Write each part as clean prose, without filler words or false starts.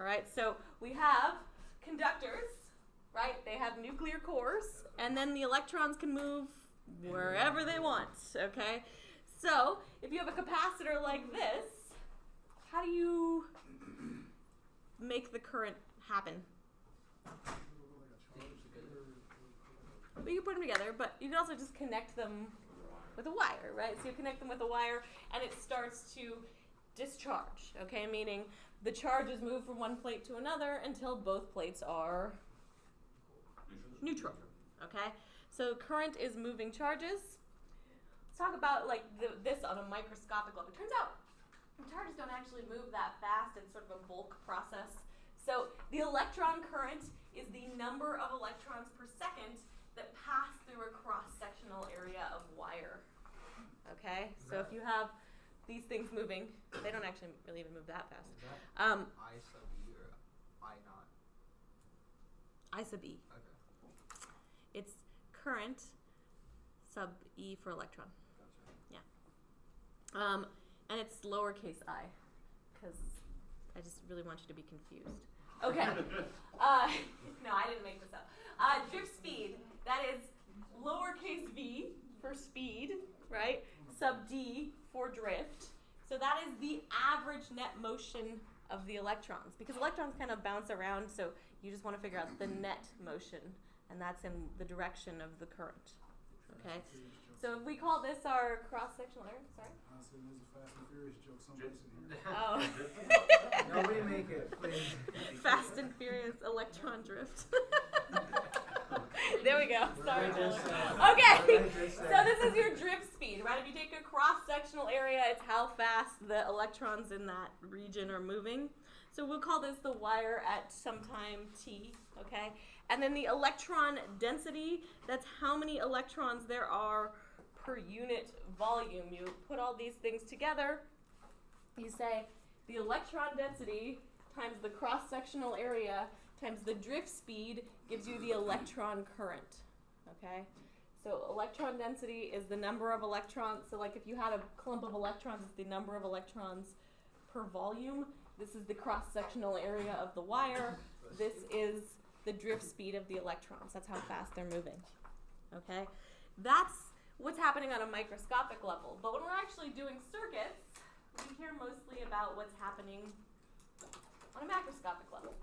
All right, so we have conductors, right? They have nuclear cores, and then the electrons can move wherever they want, okay? So if you have a capacitor like this, how do you make the current happen? Well, you can put them together, but you can also just connect them with a wire, right? So you connect them with a wire, and it starts to discharge, okay? Meaning the charges move from one plate to another until both plates are neutral, okay? So current is moving charges. Let's talk about like this on a microscopic level. It turns out charges don't actually move that fast. It's sort of a bulk process. So the electron current is the number of electrons per second that pass through a cross-sectional area of wire. Okay? So if you have these things moving, they don't actually really even move that fast. Is that I sub E or I naught? I sub E. Okay. It's current sub E for electron. Gotcha. Yeah. And it's lowercase I, because I just really want you to be confused. Okay. No, I didn't make this up. Drift speed, that is lowercase v for speed, right? Sub d for drift. So that is the average net motion of the electrons, because electrons kind of bounce around, so you just want to figure out the net motion, and that's in the direction of the current. Okay? So if we call this our cross-sectional area, sorry? I was saying there's a Fast and Furious joke someplace in here. Oh. Nobody make it, please. Fast and Furious electron drift. There we go. Sorry, Taylor. Okay, so this is your drift speed, right? If you take a cross-sectional area, it's how fast the electrons in that region are moving. So we'll call this the wire at some time t, okay? And then the electron density, that's how many electrons there are per unit volume. You put all these things together, you say the electron density times the cross-sectional area times the drift speed gives you the electron current, okay? So electron density is the number of electrons. So like if you had a clump of electrons, it's the number of electrons per volume. This is the cross-sectional area of the wire. This is the drift speed of the electrons. That's how fast they're moving, okay? That's what's happening on a microscopic level. But when we're actually doing circuits, we care mostly about what's happening on a macroscopic level,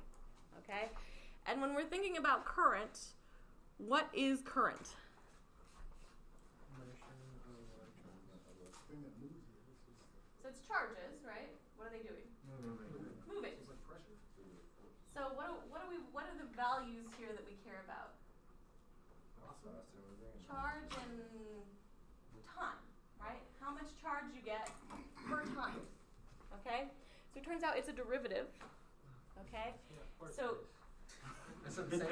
okay? And when we're thinking about current, what is current? So it's charges, right? What are they doing? Moving. It's like pressure. So what are the values here that we care about? Charge and time, right? How much charge you get per time, okay? So it turns out it's a derivative, okay? So It's the same thing.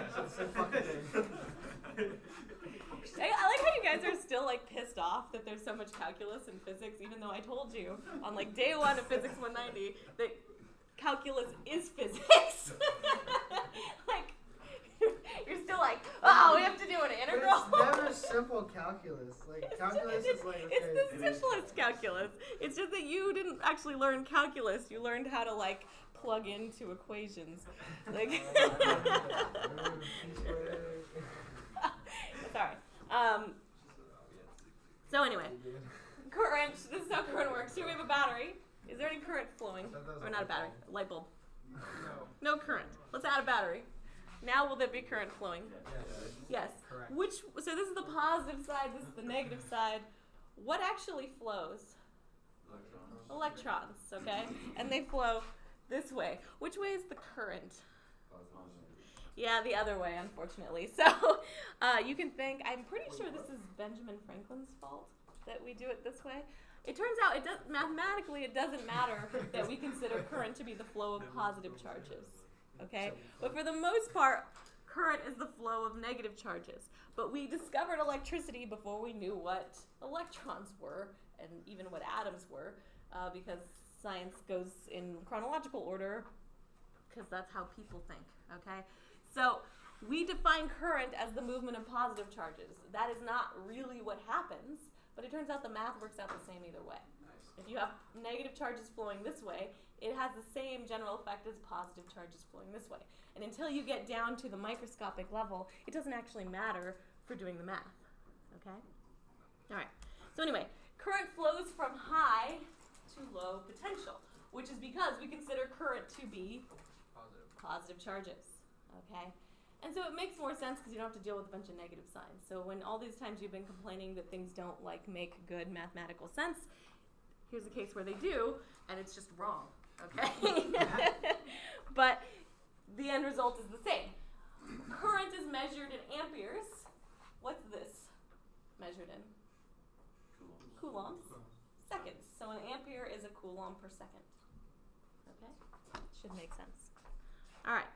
It's the same fucking thing. I like how you guys are still like pissed off that there's so much calculus in physics, even though I told you on like day one of Physics 190 that calculus is physics. Like, you're still like, oh, we have to do an integral. It's never simple calculus. Like calculus is like, okay. It's the simplest calculus. It's just that you didn't actually learn calculus. You learned how to like plug into equations. Like, sorry. So anyway, current. This is how current works. Here we have a battery. Is there any current flowing? Or not a battery? A light bulb. No current. Let's add a battery. Now will there be current flowing? Yes. Correct. So this is the positive side, this is the negative side. What actually flows? Electrons, okay? And they flow this way. Which way is the current? Yeah, the other way, unfortunately. So you can think, I'm pretty sure this is Benjamin Franklin's fault that we do it this way. It turns out mathematically it doesn't matter that we consider current to be the flow of positive charges. Okay? But for the most part, current is the flow of negative charges. But we discovered electricity before we knew what electrons were and even what atoms were, because science goes in chronological order, because that's how people think. Okay? So we define current as the movement of positive charges. That is not really what happens, but it turns out the math works out the same either way. Nice. If you have negative charges flowing this way, it has the same general effect as positive charges flowing this way. And until you get down to the microscopic level, it doesn't actually matter for doing the math. Okay? All right. So anyway, current flows from high to low potential, which is because we consider current to be positive charges. Okay? And so it makes more sense because you don't have to deal with a bunch of negative signs. So when all these times you've been complaining that things don't like make good mathematical sense, here's a case where they do, and it's just wrong. Okay? But the end result is the same. Current is measured in amperes. What's this measured in? Coulombs. Seconds. So an ampere is a coulomb per second. Okay? Should make sense. All right.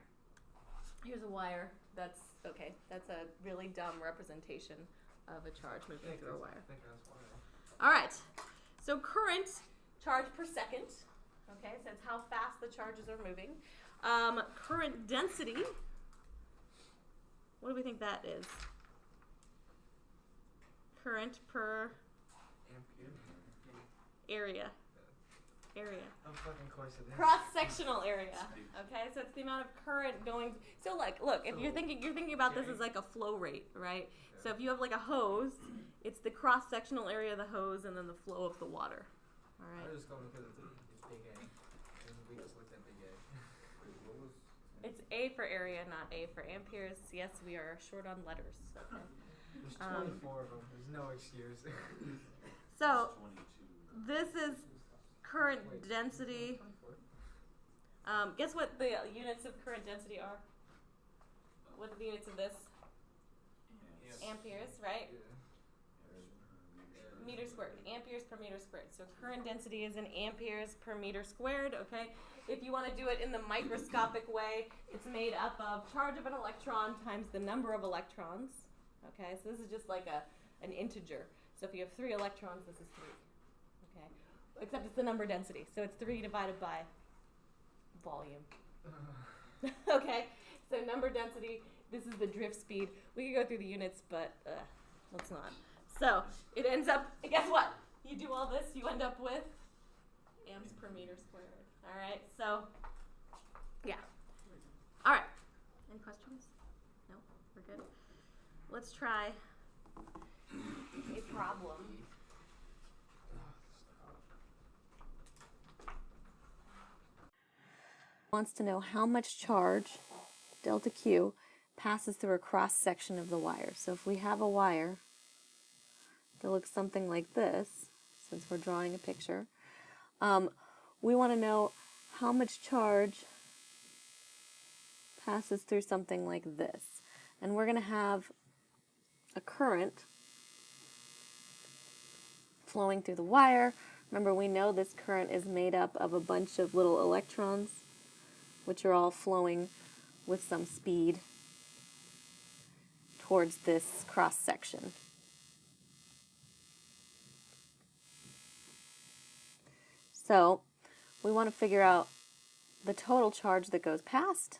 Here's a wire. That's okay. That's a really dumb representation of a charge moving through a wire. All right. So current, charge per second. Okay, so that's how fast the charges are moving. Current density. What do we think that is? Current per area. Of fucking course it is. Cross-sectional area. Okay, so it's the amount of current going. So like, look, if you're thinking about this as like a flow rate, right? Okay. So if you have like a hose, it's the cross-sectional area of the hose and then the flow of the water. All right. I was just going because it's big A, and we just looked at big A. It's A for area, not A for amperes. Yes, we are short on letters. Okay. There's 24 of them. There's no excuse. So this is current density. Guess what the units of current density are? What are the units of this? Amperes, right? Meter squared. Amperes per meter squared. So current density is in amperes per meter squared, okay? If you want to do it in the microscopic way, it's made up of charge of an electron times the number of electrons, okay? So this is just like an integer. So if you have 3 electrons, this is 3, okay? Except it's the number density. So it's 3 divided by volume. Okay? So number density, this is the drift speed. We could go through the units, but let's not. So it ends up, guess what? You do all this, you end up with amps per meter squared. All right? So, yeah. All right. Any questions? No? We're good? Let's try a problem. Wants to know how much charge, delta Q, passes through a cross section of the wire. So if we have a wire that looks something like this, since we're drawing a picture, we want to know how much charge passes through something like this. And we're going to have a current flowing through the wire. Remember, we know this current is made up of a bunch of little electrons, which are all flowing with some speed towards this cross section. So we want to figure out the total charge that goes past.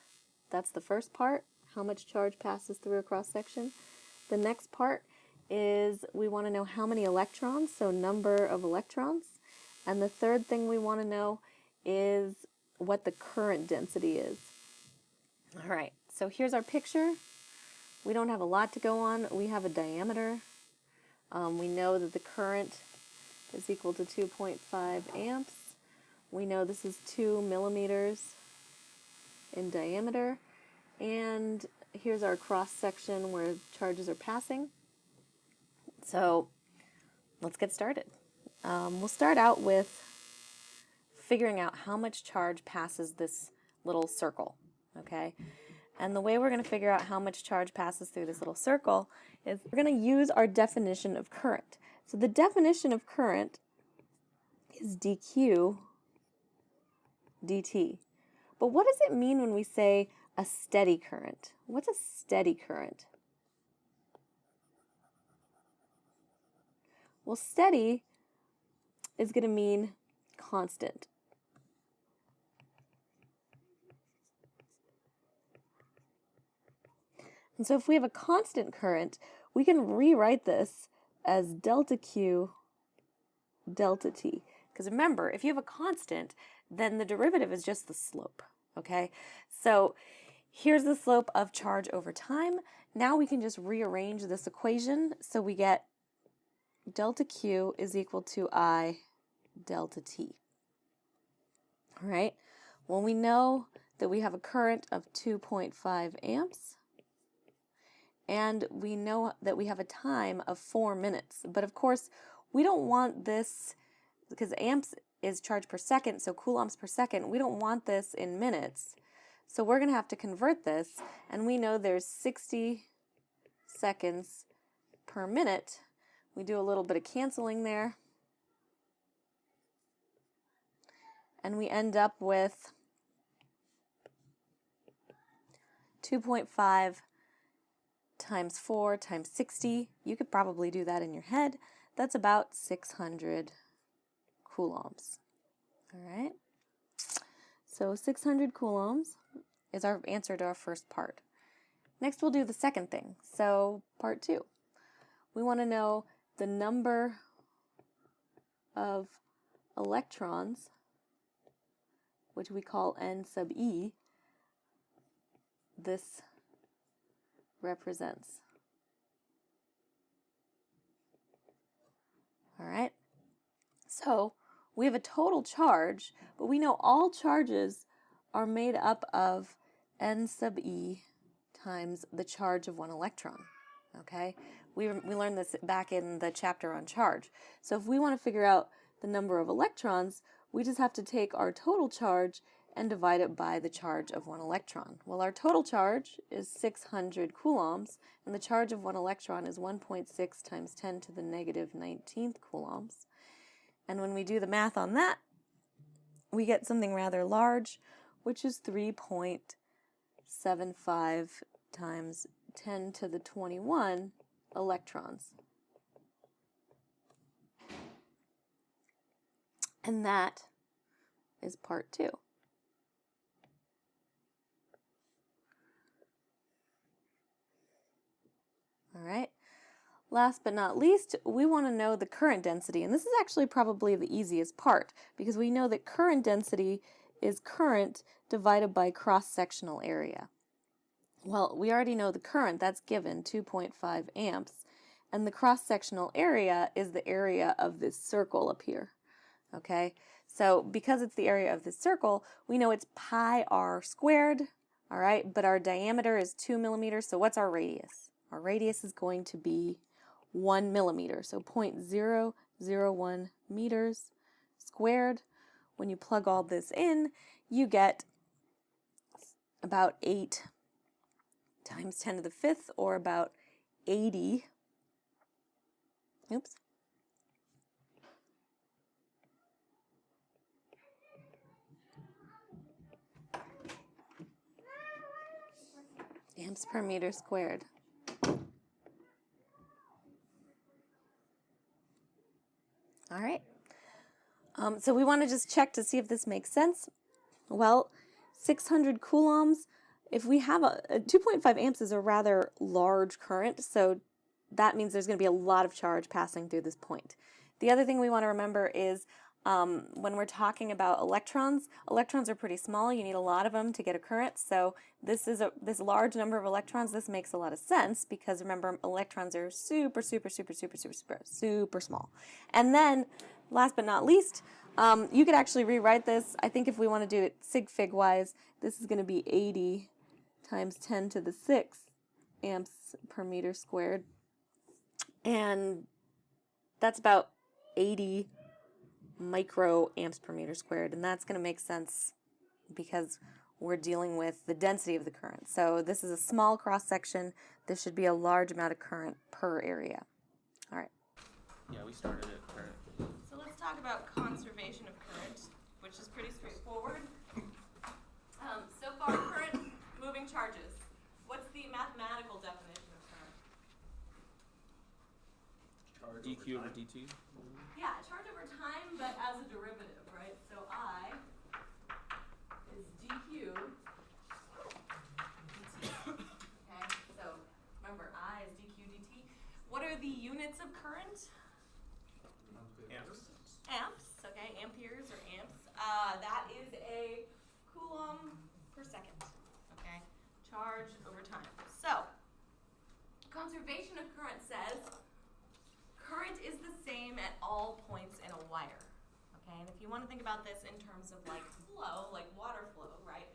That's the first part, how much charge passes through a cross section. The next part is we want to know how many electrons, so number of electrons. And the third thing we want to know is what the current density is. All right, so here's our picture. We don't have a lot to go on. We have a diameter. We know that the current is equal to 2.5 amps. We know this is 2 millimeters in diameter. And here's our cross section where charges are passing. So let's get started. We'll start out with figuring out how much charge passes this little circle, okay? And the way we're going to figure out how much charge passes through this little circle is we're going to use our definition of current. So the definition of current is dq dt. But what does it mean when we say a steady current? What's a steady current? Well, steady is going to mean constant. And so if we have a constant current, we can rewrite this as delta Q delta T. Because remember, if you have a constant, then the derivative is just the slope, okay? So here's the slope of charge over time. Now we can just rearrange this equation so we get delta Q is equal to I delta T. All right, well, we know that we have a current of 2.5 amps, and we know that we have a time of 4 minutes. But of course, we don't want this, because amps is charge per second, so coulombs per second, we don't want this in minutes. So we're going to have to convert this, and we know there's 60 seconds per minute. We do a little bit of canceling there, and we end up with 2.5 times 4 times 60. You could probably do that in your head. That's about 600 coulombs. All right. So 600 coulombs is our answer to our first part. Next, we'll do the second thing. So part 2. We want to know the number of electrons, which we call N sub E, this represents. All right. So we have a total charge, but we know all charges are made up of N sub E times the charge of one electron. Okay? We learned this back in the chapter on charge. So if we want to figure out the number of electrons, we just have to take our total charge and divide it by the charge of one electron. Well, our total charge is 600 coulombs, and the charge of one electron is 1.6 times 10 to the negative 19th coulombs. And when we do the math on that, we get something rather large, which is 3.75 times 10 to the 21 electrons. And that is part 2. All right. Last but not least, we want to know the current density. And this is actually probably the easiest part, because we know that current density is current divided by cross-sectional area. Well, we already know the current, that's given, 2.5 amps. And the cross-sectional area is the area of this circle up here. Okay? So because it's the area of this circle, we know it's pi r squared, all right? But our diameter is 2 millimeters, so what's our radius? Our radius is going to be 1 millimeter, so 0.001 meters squared. When you plug all this in, you get about 8 times 10 to the 5th, or about 80. Oops. Amps per meter squared. All right. So we want to just check to see if this makes sense. Well, 600 coulombs, if we have a 2.5 amps is a rather large current, so that means there's going to be a lot of charge passing through this point. The other thing we want to remember is when we're talking about electrons are pretty small. You need a lot of them to get a current. So this large number of electrons, this makes a lot of sense because remember, electrons are super small. And then, last but not least, you could actually rewrite this. I think if we want to do it sig fig wise, this is going to be 80 times 10 to the 6th amps per meter squared. And that's about 80 micro amps per meter squared, and that's going to make sense because we're dealing with the density of the current. So this is a small cross section. This should be a large amount of current per area. All right. Yeah, we started at current. So let's talk about conservation of current, which is pretty straightforward. So far, current moving charges. What's the mathematical definition of current? dq over dt. Yeah, charge over time, but as a derivative, right? So I is dq dt. Okay, so remember, I is dq dt. What are the units of current? Amps. Amps, okay, think about this in terms of like flow, like water flow, right?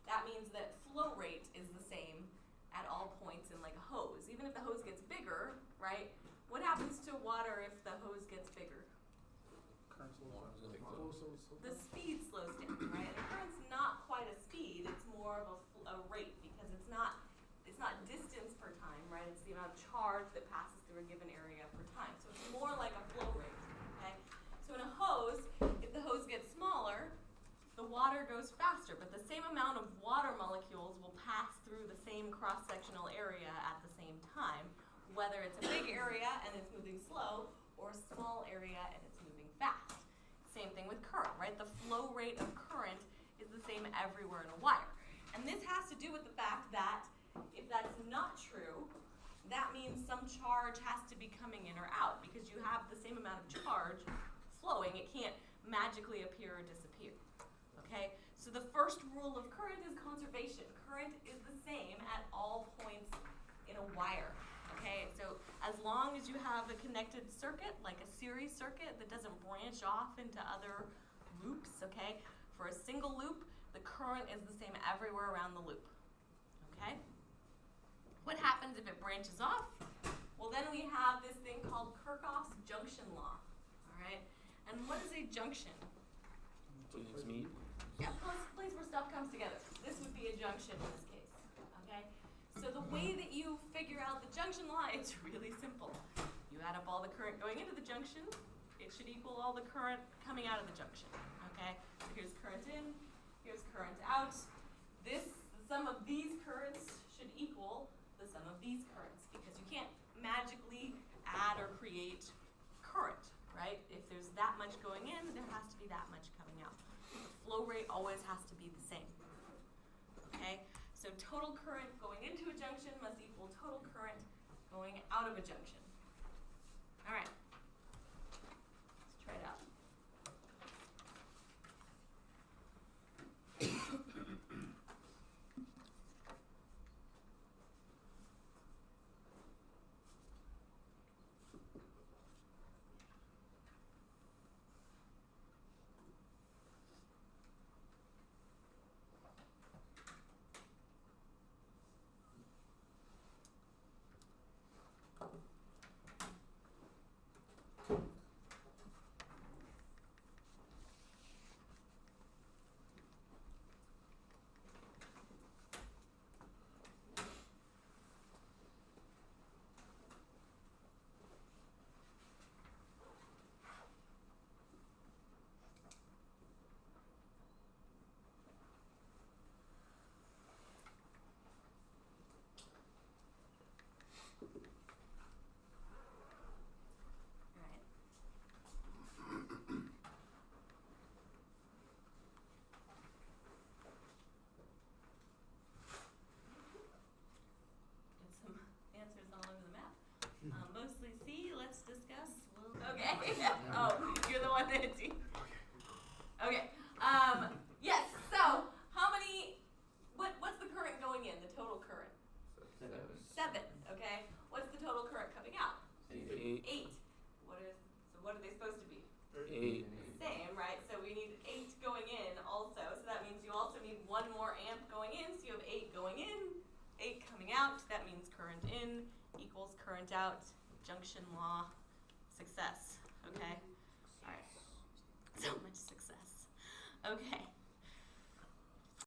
That means that flow rate is the same at all points in like a hose. Even if the hose gets bigger, right? What happens to water if the hose gets bigger? The speed slows down, right? And the current's not quite a speed, it's more of a rate because it's not distance per time, right? It's the amount of charge that passes through a given area per time. So it's more like a flow rate, okay? So in a hose, if the hose gets smaller, the water goes faster, but the same amount of water molecules will pass through the same cross-sectional area at the same time, whether it's a big area and it's moving slow or a small area and it's moving fast. Same thing with current, right? The flow rate of current is the same everywhere in a wire. And this has to do with the fact that if that's not true, that means some charge has to be coming in or out because you have the same amount of charge flowing. It can't magically appear or disappear. Okay? So the first rule of current is conservation. Current is the same at all points in a wire. Okay? So as long as you have a connected circuit, like a series circuit that doesn't branch off into other loops, okay? For a single loop, the current is the same everywhere around the loop. Okay? What happens if it branches off? Well, then we have this thing called Kirchhoff's junction law. All right? And what is a junction? Two things meet. Yeah, place where stuff comes together. This would be a junction in this case. Okay? So the way that you figure out the junction law, it's really simple. You add up all the current going into the junction, it should equal all the current coming out of the junction. Okay? So here's current in, here's current out. The sum of these currents should equal the sum of these currents because you can't magically add or create current, right? If there's that much going in, there has to be that much coming out. The flow rate always has to be the same. Okay? So total current going into a junction must equal total current going out of a junction. All right. Let's try it out. Mostly C, let's discuss. Okay. Oh, you're the one that it's C. Okay. Yes, so how many, what's the current going in, the total current? 7, okay. What's the total current coming out? 8. 8. What are they supposed to be? 8. Same, right? So we need 8 going in also. So that means you also need 1 more amp going in. So you have 8 going in, 8 coming out. That means current in equals current out. Junction law, success. Okay? All right. So much success. Okay.